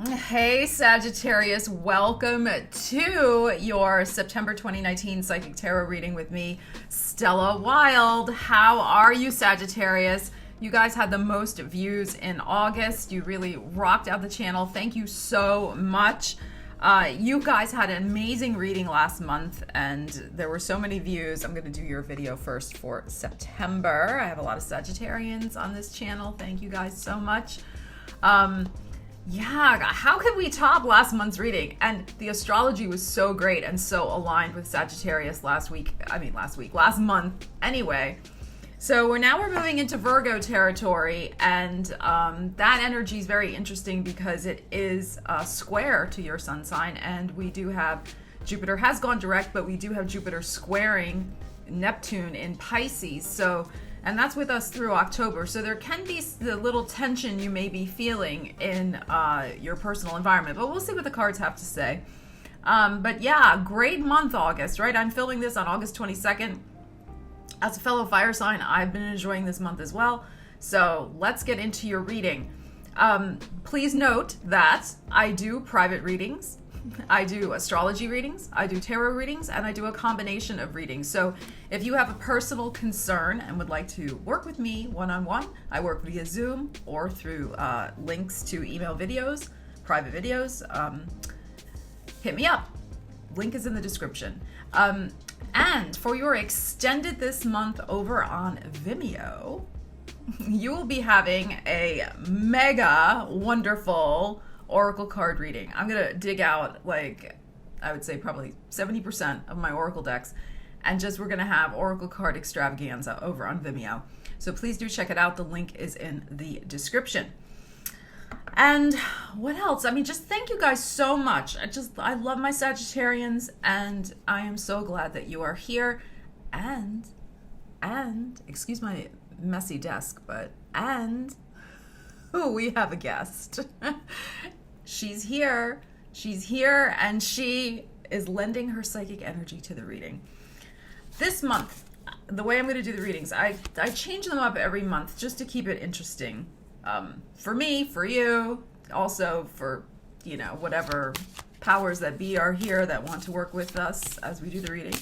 Hey Sagittarius, welcome to your September 2019 Psychic Tarot reading with me, Stella Wilde. How are you, Sagittarius? You guys had the most views in August. You really rocked out the channel. Thank you so much. You guys had an amazing reading last month and there were so many views. I'm going to do your video first for September. I have a lot of Sagittarians on this channel. Thank you guys so much. Yeah, how could we top last month's reading? And the astrology was so great and so aligned with Sagittarius last month anyway. So we're moving into Virgo territory, and that energy is very interesting because it is square to your sun sign, and we do have Jupiter has gone direct, but we do have Jupiter squaring Neptune in Pisces. And that's with us through October. So there can be the little tension you may be feeling in your personal environment, but we'll see what the cards have to say. But yeah, great month, August, right? I'm filming this on August 22nd. As a fellow fire sign, I've been enjoying this month as well. So let's get into your reading. Please note that I do private readings. I do astrology readings, I do tarot readings, and I do a combination of readings. So if you have a personal concern and would like to work with me one-on-one, I work via Zoom or through links to email videos, private videos. Hit me up. Link is in the description. And for your extended this month over on Vimeo, you will be having a mega wonderful oracle card reading. I'm gonna dig out, like, I would say probably 70% of my oracle decks, and we're gonna have oracle card extravaganza over on Vimeo. So please do check it out. The link is in the description. And what else? I mean, just thank you guys so much. I love my Sagittarians, and I am so glad that you are here. And excuse my messy desk, we have a guest. She's here, and she is lending her psychic energy to the reading. This month, the way I'm going to do the readings, I change them up every month just to keep it interesting. For me, for you, also for, whatever powers that be are here that want to work with us as we do the reading.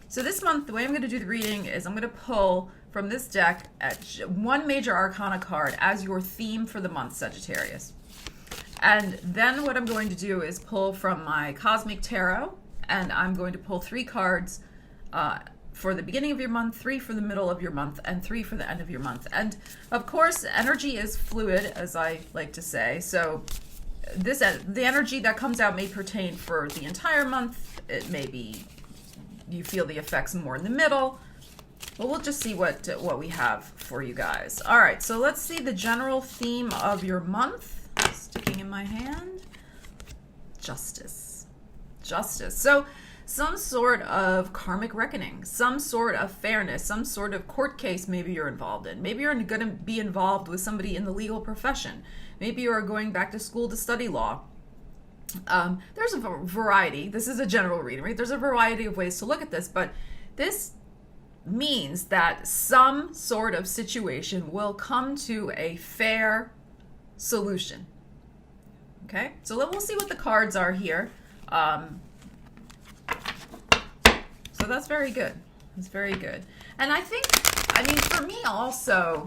So this month, the way I'm going to do the reading is I'm going to pull from this deck one major arcana card as your theme for the month, Sagittarius. And then what I'm going to do is pull from my Cosmic Tarot, and I'm going to pull 3 cards for the beginning of your month, 3 for the middle of your month, and 3 for the end of your month. And of course, energy is fluid, as I like to say. So the energy that comes out may pertain for the entire month. It may be you feel the effects more in the middle. Well, we'll just see what we have for you guys. All right, so let's see the general theme of your month. Sticking in my hand. Justice. So some sort of karmic reckoning, some sort of fairness, some sort of court case maybe you're involved in. Maybe you're going to be involved with somebody in the legal profession. Maybe you are going back to school to study law. There's a variety. This is a general reading, right? There's a variety of ways to look at this, but this means that some sort of situation will come to a fair solution. Okay, so we'll see what the cards are here. So that's very good. That's very good. And I mean, for me also,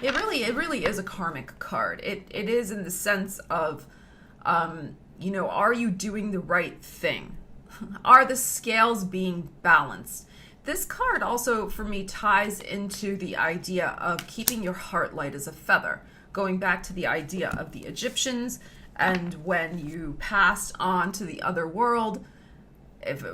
it really is a karmic card. It is in the sense of, are you doing the right thing? Are the scales being balanced? This card also, for me, ties into the idea of keeping your heart light as a feather, going back to the idea of the Egyptians, and when you passed on to the other world,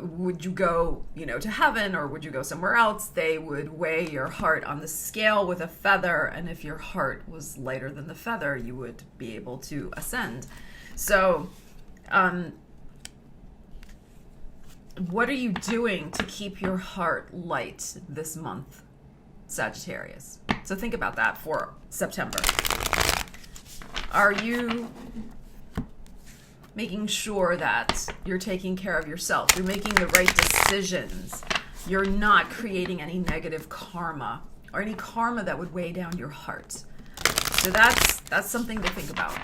would you go, to heaven, or would you go somewhere else? They would weigh your heart on the scale with a feather, and if your heart was lighter than the feather, you would be able to ascend. So, what are you doing to keep your heart light this month, Sagittarius? So think about that for September. Are you making sure that you're taking care of yourself? You're making the right decisions. You're not creating any negative karma or any karma that would weigh down your heart. So that's That's something to think about.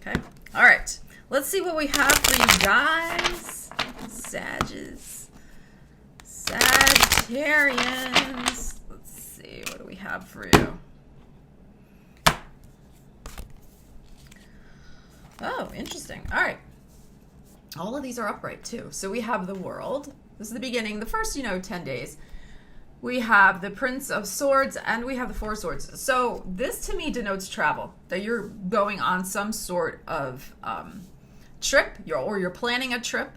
Okay. All right. Let's see what we have for you guys. Sagittarians. Let's see. What do we have for you? Oh, interesting. All right. All of these are upright too. So we have the World. This is the beginning, the first, 10 days. We have the Prince of Swords and we have the Four of Swords. So this to me denotes travel, that you're going on some sort of trip, or you're planning a trip.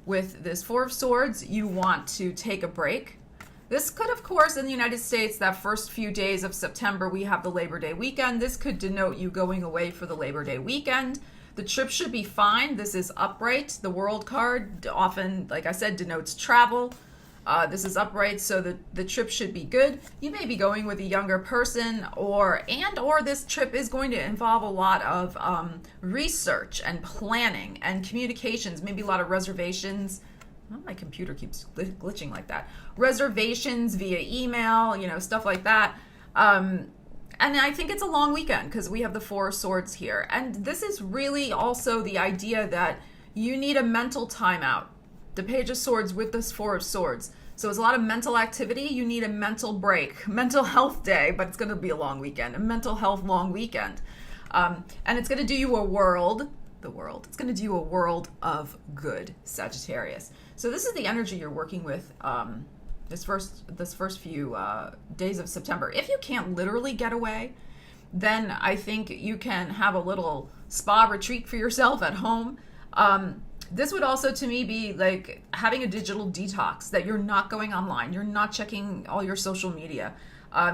With this Four of Swords, you want to take a break. This could, of course, in the United States, that first few days of September, we have the Labor Day weekend. This could denote you going away for the Labor Day weekend. The trip should be fine. This is upright. The World card often, like I said, denotes travel. This is upright, so the trip should be good. You may be going with a younger person, or this trip is going to involve a lot of research and planning and communications, maybe a lot of reservations. Oh, my computer keeps glitching like that. Reservations via email, stuff like that. And I think it's a long weekend because we have the Four of Swords here. And this is really also the idea that you need a mental timeout. The Page of Swords with this Four of Swords. So it's a lot of mental activity. You need a mental break, mental health day, but it's going to be a long weekend, a mental health long weekend. And it's going to do you it's going to do you a world of good, Sagittarius. So this is the energy you're working with this first few days of September. If you can't literally get away, then I think you can have a little spa retreat for yourself at home. This would also, to me, be like having a digital detox, that you're not going online. You're not checking all your social media.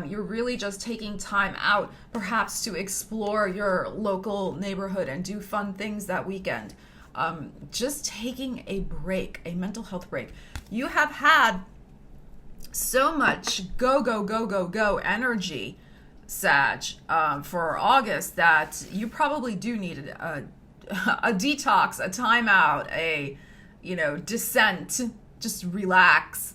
You're really just taking time out, perhaps to explore your local neighborhood and do fun things that weekend. Just taking a break, a mental health break. You have had so much go energy, Sag, for August, that you probably do need a detox, a timeout, a descent, just relax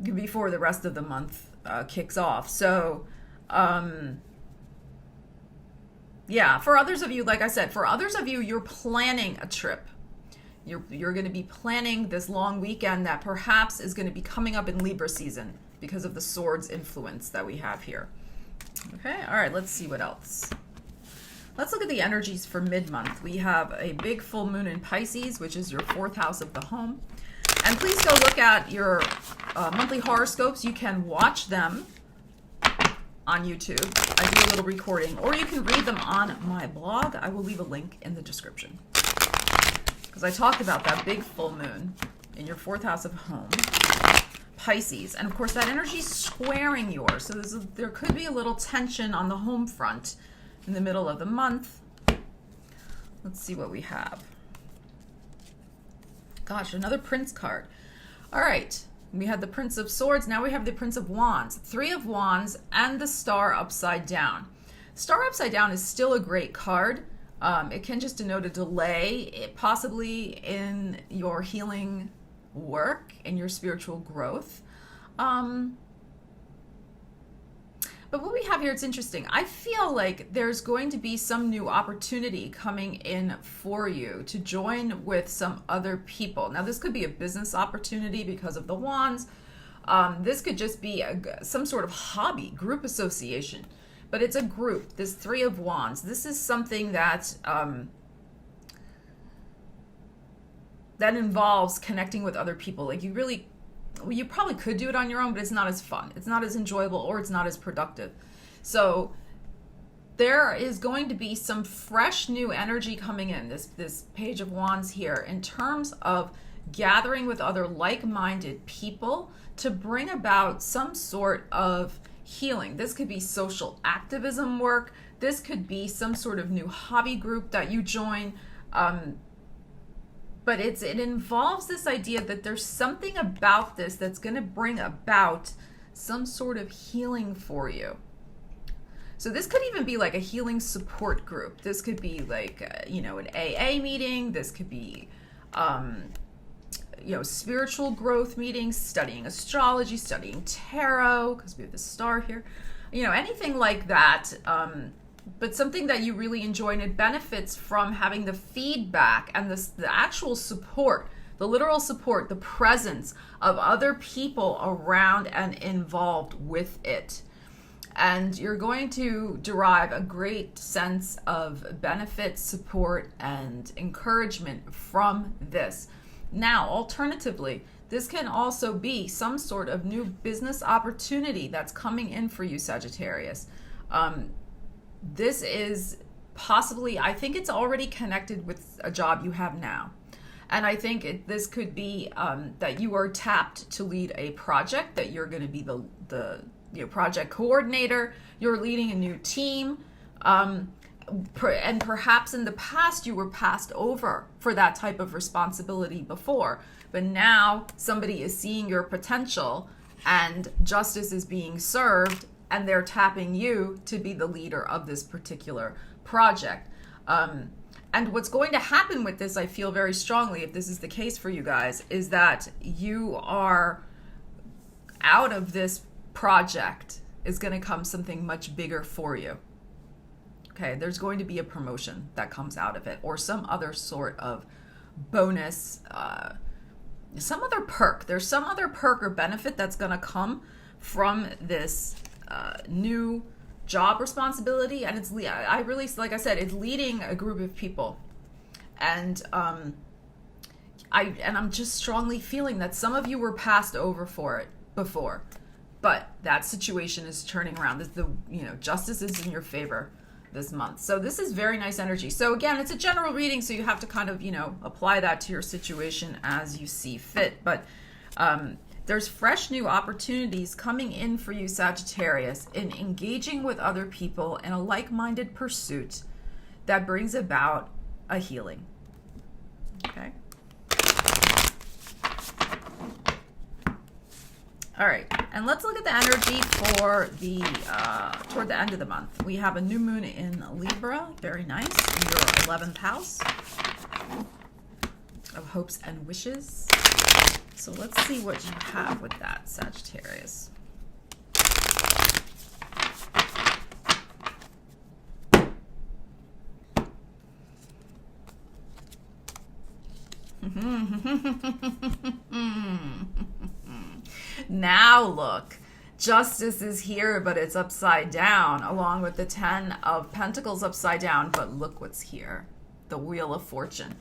before the rest of the month kicks off. So for others of you, like I said, you're planning a trip. You're going to be planning this long weekend that perhaps is going to be coming up in Libra season because of the Swords influence that we have here. Okay, all right, let's see what else. Let's look at the energies for mid-month. We have a big full moon in Pisces, which is your 4th house of the home. And please go look at your monthly horoscopes. You can watch them on YouTube. I do a little recording, or you can read them on my blog. I will leave a link in the description. Because I talked about that big full moon in your 4th house of home, Pisces. And of course, that energy is squaring yours. So there could be a little tension on the home front in the middle of the month. Let's see what we have. Gosh, another Prince card. All right, we had the Prince of Swords. Now we have the Prince of Wands. 3 of Wands and the Star upside down. Star upside down is still a great card. It can just denote a delay, possibly in your healing work and your spiritual growth. But what we have here, it's interesting. I feel like there's going to be some new opportunity coming in for you to join with some other people. Now, this could be a business opportunity because of the Wands. This could just be some sort of hobby, group association. But it's a group, this 3 of Wands. This is something that that involves connecting with other people. Like you probably could do it on your own, but it's not as fun. It's not as enjoyable, or it's not as productive. So there is going to be some fresh new energy coming in, this Page of Wands here, in terms of gathering with other like-minded people to bring about some sort of healing. This could be social activism work. This could be some sort of new hobby group that you join. But it involves this idea that there's something about this that's going to bring about some sort of healing for you. So this could even be like a healing support group. This could be like, an AA meeting. This could be, spiritual growth meetings, studying astrology, studying tarot, because we have the star here. anything like that. But something that you really enjoy, and it benefits from having the feedback and the actual support, the literal support, the presence of other people around and involved with it. And you're going to derive a great sense of benefit, support, and encouragement from this. Now, alternatively, this can also be some sort of new business opportunity that's coming in for you, Sagittarius. This is possibly, I think it's already connected with a job you have now. And I think this could be that you are tapped to lead a project, that you're going to be the project coordinator, you're leading a new team, and perhaps in the past you were passed over for that type of responsibility before, but now somebody is seeing your potential and justice is being served, and they're tapping you to be the leader of this particular project. And what's going to happen with this, I feel very strongly, if this is the case for you guys, is that you are out of this project is going to come something much bigger for you. Okay, there's going to be a promotion that comes out of it, or some other sort of bonus, some other perk. There's some other perk or benefit that's going to come from this new job responsibility, and I really, like I said, it's leading a group of people, and I'm just strongly feeling that some of you were passed over for it before, but that situation is turning around. Justice is in your favor this month. So this is very nice energy. So again, it's a general reading, so you have to kind of, apply that to your situation as you see fit. But there's fresh new opportunities coming in for you, Sagittarius, in engaging with other people in a like-minded pursuit that brings about a healing. Okay. All right, and let's look at the energy for the toward the end of the month. We have a new moon in Libra, very nice, in your 11th house of hopes and wishes. So let's see what you have with that, Sagittarius. Now look, justice is here, but it's upside down, along with the 10 of Pentacles upside down. But look what's here, the Wheel of Fortune.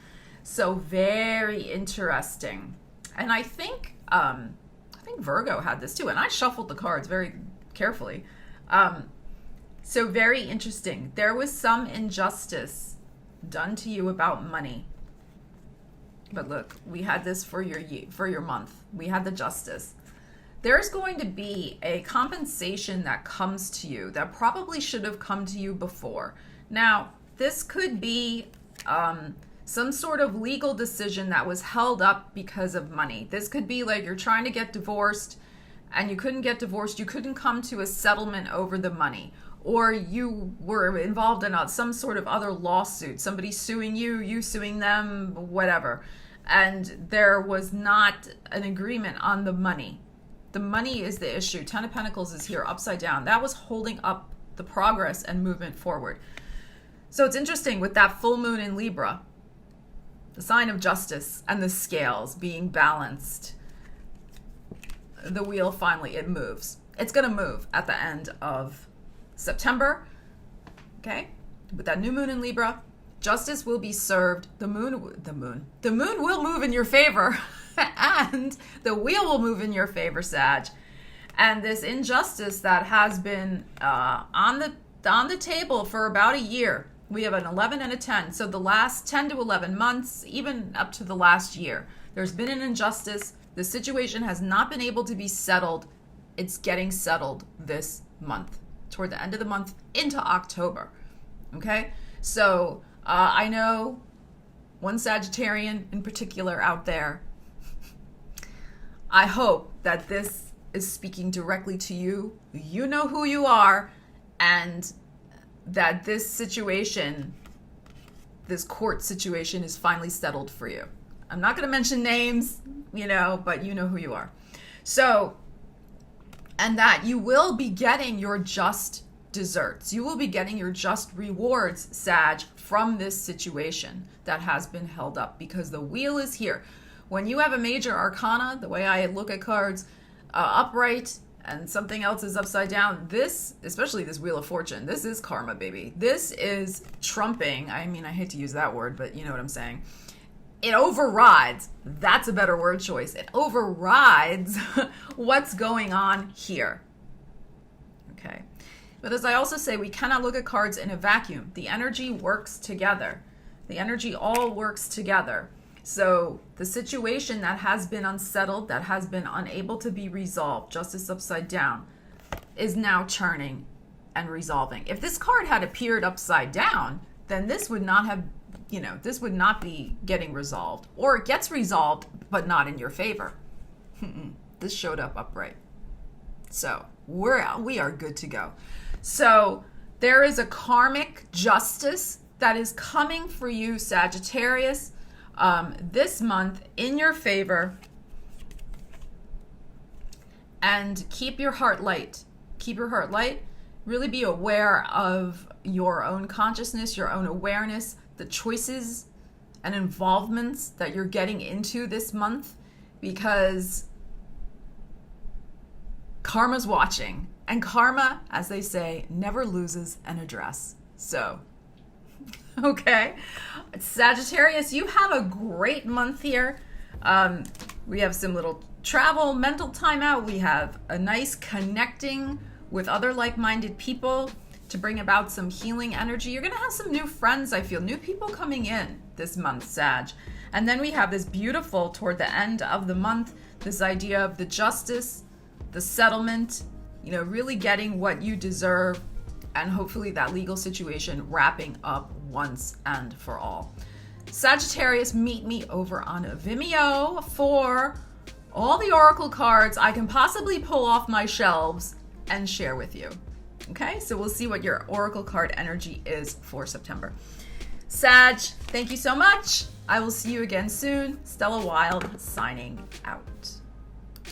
So very interesting. And I think Virgo had this too, and I shuffled the cards very carefully. So very interesting. There was some injustice done to you about money. But look, we had this for your month. We had the justice. There's going to be a compensation that comes to you that probably should have come to you before. Now, this could be some sort of legal decision that was held up because of money. This could be like you're trying to get divorced and you couldn't get divorced. You couldn't come to a settlement over the money. Or you were involved in some sort of other lawsuit. Somebody suing you, you suing them, whatever. And there was not an agreement on the money. The money is the issue. 10 of Pentacles is here upside down. That was holding up the progress and movement forward. So it's interesting with that full moon in Libra, the sign of justice and the scales being balanced. The wheel finally, it moves. It's going to move at the end of September. Okay? With that new moon in Libra, justice will be served. The moon will move in your favor. And the wheel will move in your favor, Sag. And this injustice that has been on the table for about a year. We have an 11 and a 10. So the last 10 to 11 months, even up to the last year, there's been an injustice. The situation has not been able to be settled. It's getting settled this month, toward the end of the month into October. Okay? So I know one Sagittarian in particular out there. I hope that this is speaking directly to you. You know who you are, and that this situation, this court situation, is finally settled for you. I'm not going to mention names, but you know who you are. So, and that you will be getting your just desserts. You will be getting your just rewards, Sag, from this situation that has been held up, because the wheel is here. When you have a major arcana, the way I look at cards, upright and something else is upside down, this, especially this Wheel of Fortune, this is karma, baby. This is trumping. I mean, I hate to use that word, but you know what I'm saying. It overrides, that's a better word choice. It overrides what's going on here. Okay. But as I also say, we cannot look at cards in a vacuum. The energy works together. The energy all works together. So the situation that has been unsettled, that has been unable to be resolved, justice upside down, is now turning and resolving. If this card had appeared upside down, then this would not have, this would not be getting resolved. Or it gets resolved, but not in your favor. This showed up upright. So we are good to go. So there is a karmic justice that is coming for you, Sagittarius, this month in your favor. And keep your heart light. Keep your heart light. Really be aware of your own consciousness, your own awareness, the choices and involvements that you're getting into this month, because karma's watching. And karma, as they say, never loses an address. So, okay. Sagittarius, you have a great month here. We have some little travel, mental time out. We have a nice connecting with other like-minded people to bring about some healing energy. You're going to have some new friends, I feel. New people coming in this month, Sag. And then we have this beautiful, toward the end of the month, this idea of the justice, the settlement, really getting what you deserve, and hopefully that legal situation wrapping up once and for all. Sagittarius, meet me over on Vimeo for all the oracle cards I can possibly pull off my shelves and share with you. Okay, so we'll see what your oracle card energy is for September. Sag, thank you so much. I will see you again soon. Stella Wilde signing out.